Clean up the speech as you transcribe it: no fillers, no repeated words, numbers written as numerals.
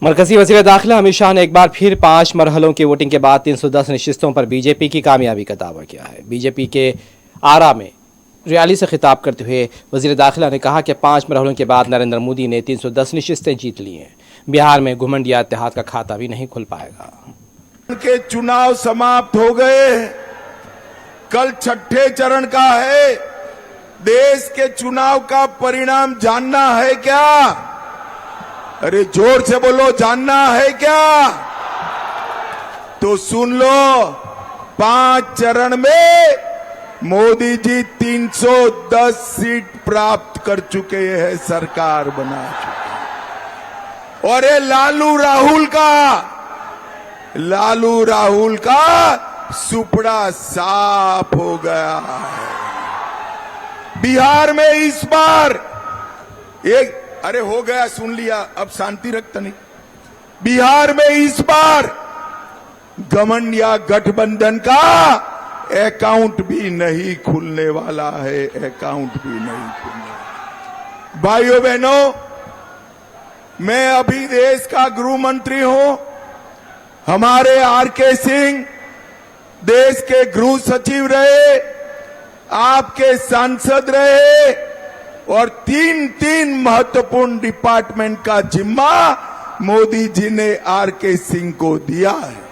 मरकजी वज़ीर दाखिला अमित शाह ने एक बार फिर 5 मरहलों की वोटिंग के बाद 310 नशिस्तों पर बीजेपी की कामयाबी का दावा किया है। बीजेपी के आरा में रैली से खिताब करते हुए वज़ीर दाखिला ने कहा कि 5 मरहलों के बाद नरेंद्र मोदी ने 310 नशिस्तें जीत ली हैं। बिहार में घुमंड या इत्तेहाद का खाता भी नहीं खुल पाएगा। के चुनाव समाप्त हो गए, कल छठे चरण का है। देश के चुनाव का परिणाम जानना है क्या? अरे जोर से बोलो, जानना है क्या? तो सुन लो, 5 चरण में मोदी जी 310 सीट प्राप्त कर चुके हैं, सरकार बना चुके हैं। और ये लालू राहुल का सुपड़ा साफ हो गया है। बिहार में इस बार एक अरे हो गया, सुन लिया, अब शांति रखता नहीं। बिहार में इस बार घमंड या गठबंधन का अकाउंट भी नहीं खुलने वाला है, अकाउंट भी नहीं खुलने वाला। भाइयों बहनों, मैं अभी देश का गृह मंत्री हूं। हमारे आरके सिंह देश के गृह सचिव रहे, आपके सांसद रहे और 3 महत्वपूर्ण डिपार्टमेंट का जिम्मा मोदी जी ने आरके सिंह को दिया है।